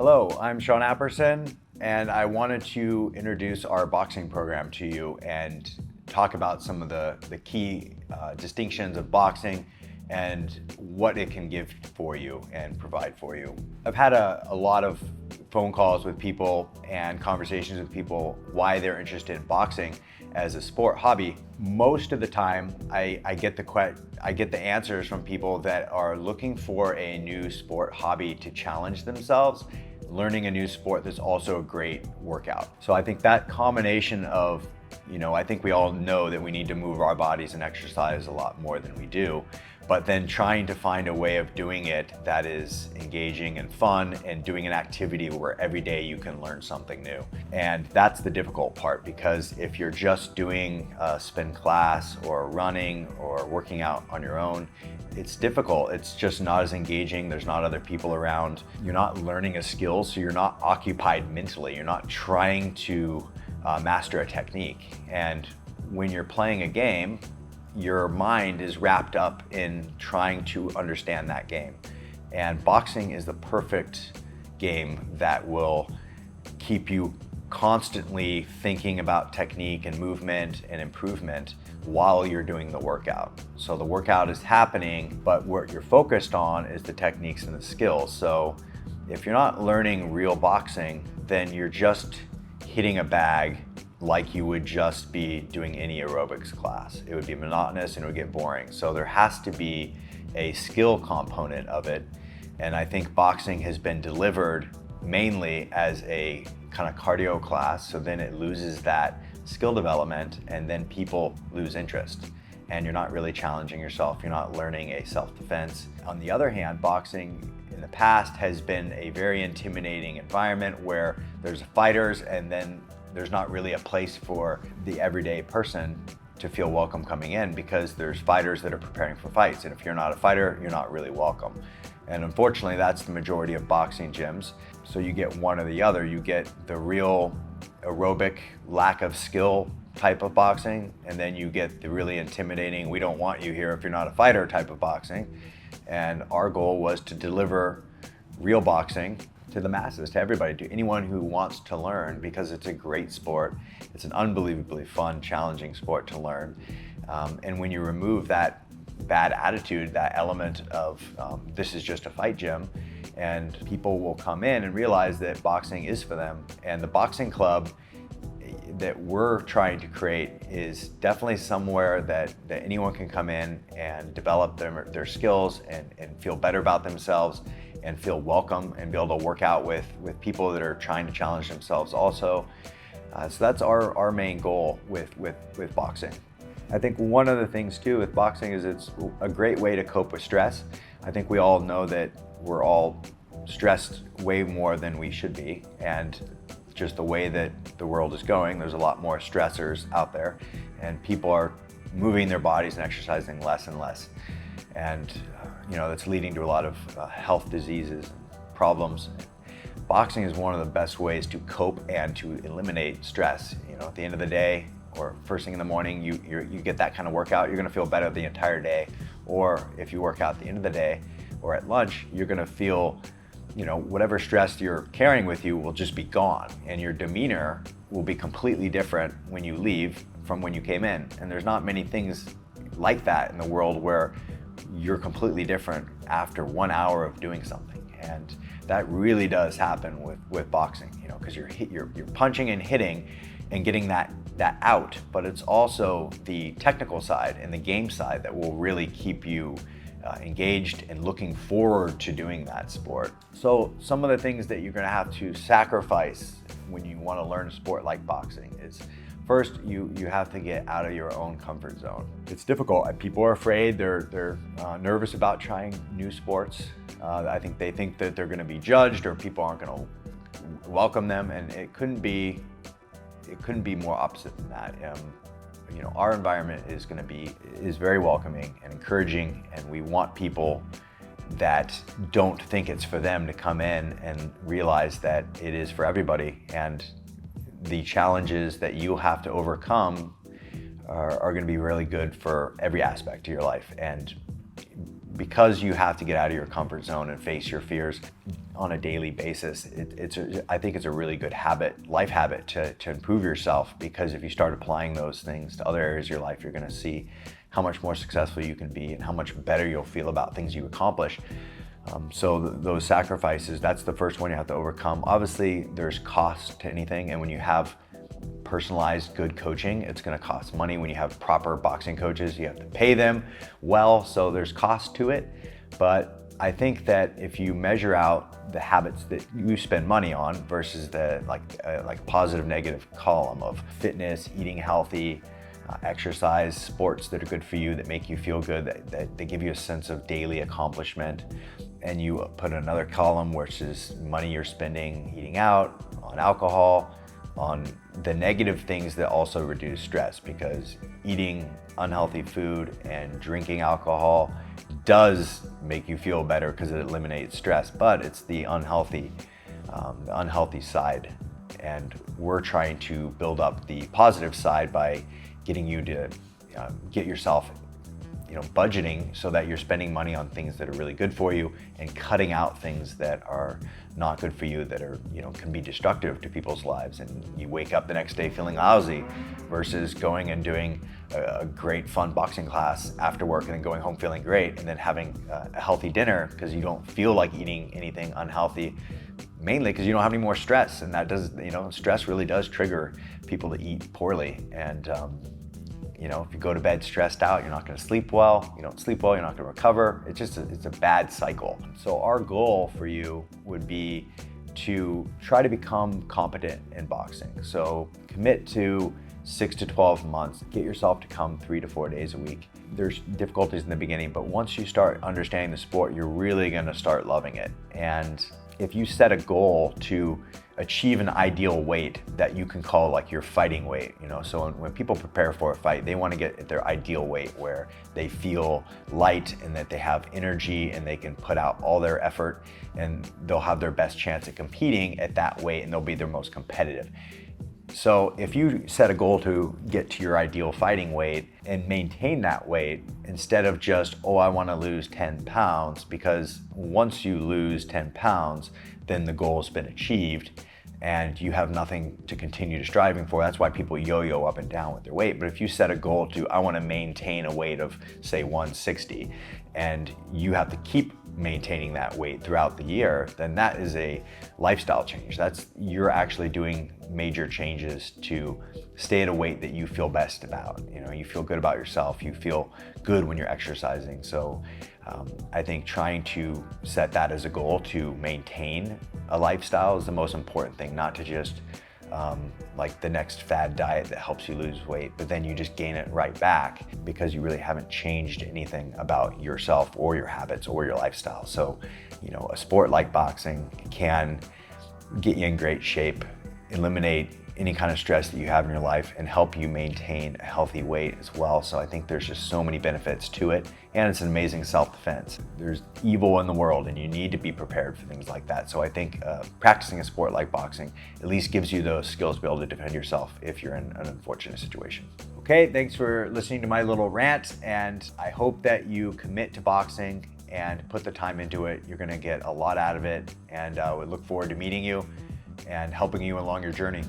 Hello, I'm Sean Apperson, and I wanted to introduce our boxing program to you and talk about some of the key distinctions of boxing and what it can give for you and provide for you. I've had a lot of phone calls with people and conversations with people why they're interested in boxing as a sport hobby. Most of the time, I get the answers from people that are looking for a new sport hobby to challenge themselves. Learning a new sport that's also a great workout. So I think that combination of, I think we all know that we need to move our bodies and exercise a lot more than we do, but then trying to find a way of doing it that is engaging and fun and doing an activity where every day you can learn something new. And that's the difficult part, because if you're just doing a spin class or running or working out on your own, it's difficult. It's just not as engaging. There's not other people around. You're not learning a skill, so you're not occupied mentally. You're not trying to master a technique. And when you're playing a game, your mind is wrapped up in trying to understand that game. And boxing is the perfect game that will keep you constantly thinking about technique and movement and improvement while you're doing the workout. So the workout is happening, but what you're focused on is the techniques and the skills. So if you're not learning real boxing, then you're just hitting a bag like you would just be doing any aerobics class. It would be monotonous and it would get boring. So there has to be a skill component of it. And I think boxing has been delivered mainly as a kind of cardio class. So then it loses that skill development and then people lose interest. And you're not really challenging yourself. You're not learning a self-defense. On the other hand, boxing in the past has been a very intimidating environment where there's fighters and then there's not really a place for the everyday person to feel welcome coming in, because there's fighters that are preparing for fights. And if you're not a fighter, you're not really welcome. And unfortunately, that's the majority of boxing gyms. So you get one or the other. You get the real aerobic, lack of skill type of boxing, and then you get the really intimidating, we don't want you here if you're not a fighter type of boxing. And our goal was to deliver real boxing to the masses, to everybody, to anyone who wants to learn, because it's a great sport. It's an unbelievably fun, challenging sport to learn. And when you remove that bad attitude, that element of this is just a fight gym, and people will come in and realize that boxing is for them. And the boxing club that we're trying to create is definitely somewhere that anyone can come in and develop their skills and feel better about themselves and feel welcome and be able to work out with people that are trying to challenge themselves also. So that's our main goal with boxing. I think one of the things too with boxing is it's a great way to cope with stress. I think we all know that we're all stressed way more than we should be, and just the way that the world is going, there's a lot more stressors out there, and people are moving their bodies and exercising less and less. And that's leading to a lot of health diseases and problems. Boxing is one of the best ways to cope and to eliminate stress. At the end of the day, or first thing in the morning, you get that kind of workout, you're gonna feel better the entire day. Or if you work out at the end of the day or at lunch, you're gonna feel, whatever stress you're carrying with you will just be gone, and your demeanor will be completely different when you leave from when you came in. And there's not many things like that in the world where you're completely different after 1 hour of doing something. And that really does happen with boxing, because you're punching and hitting and getting that out, but it's also the technical side and the game side that will really keep you engaged and looking forward to doing that sport. So some of the things that you're going to have to sacrifice when you want to learn a sport like boxing is, first, you have to get out of your own comfort zone. It's difficult. People are afraid. They're nervous about trying new sports. I think they think that they're going to be judged, or people aren't going to welcome them, and it couldn't be more opposite than that. Our environment is very welcoming and encouraging, and we want people that don't think it's for them to come in and realize that it is for everybody. And the challenges that you'll have to overcome are going to be really good for every aspect of your life. And because you have to get out of your comfort zone and face your fears on a daily basis, I think it's a really good life habit to improve yourself, because if you start applying those things to other areas of your life, you're gonna see how much more successful you can be and how much better you'll feel about things you accomplish. So those sacrifices, that's the first one you have to overcome. Obviously, there's cost to anything, and when you have personalized good coaching, it's going to cost money. When you have proper boxing coaches, you have to pay them well, so there's cost to it. But I think that if you measure out the habits that you spend money on versus the like positive negative column of fitness, eating healthy, exercise, sports that are good for you, that make you feel good, that they give you a sense of daily accomplishment, and you put another column which is money you're spending eating out, on alcohol, on the negative things that also reduce stress, because eating unhealthy food and drinking alcohol does make you feel better because it eliminates stress, but it's the unhealthy side. And we're trying to build up the positive side by getting you to get yourself budgeting so that you're spending money on things that are really good for you and cutting out things that are not good for you, that are can be destructive to people's lives, and you wake up the next day feeling lousy, versus going and doing a great fun boxing class after work and then going home feeling great, and then having a healthy dinner because you don't feel like eating anything unhealthy, mainly because you don't have any more stress. And that does, stress really does trigger people to eat poorly. And if you go to bed stressed out, you're not going to sleep well. You don't sleep well, you're not going to recover. It's a bad cycle. So our goal for you would be to try to become competent in boxing. So commit to 6 to 12 months. Get yourself to come 3 to 4 days a week. There's difficulties in the beginning, but once you start understanding the sport, you're really going to start loving it. And if you set a goal to achieve an ideal weight that you can call like your fighting weight, so when people prepare for a fight, they want to get at their ideal weight where they feel light and that they have energy and they can put out all their effort, and they'll have their best chance at competing at that weight, and they'll be their most competitive. So if you set a goal to get to your ideal fighting weight and maintain that weight, instead of just, I want to lose 10 pounds, because once you lose 10 pounds, then the goal has been achieved and you have nothing to continue to striving for. That's why people yo-yo up and down with their weight. But if you set a goal to, I want to maintain a weight of, say, 160, and you have to keep maintaining that weight throughout the year, then that is a lifestyle change. You're actually doing major changes to stay at a weight that you feel best about. You feel good about yourself, you feel good when you're exercising. So I think trying to set that as a goal to maintain a lifestyle is the most important thing, not to just like the next fad diet that helps you lose weight, but then you just gain it right back because you really haven't changed anything about yourself or your habits or your lifestyle. So, a sport like boxing can get you in great shape, eliminate any kind of stress that you have in your life, and help you maintain a healthy weight as well. So I think there's just so many benefits to it, and it's an amazing self-defense. There's evil in the world and you need to be prepared for things like that. So I think practicing a sport like boxing at least gives you those skills to be able to defend yourself if you're in an unfortunate situation. Okay, thanks for listening to my little rant, and I hope that you commit to boxing and put the time into it. You're gonna get a lot out of it, and I would look forward to meeting you and helping you along your journey.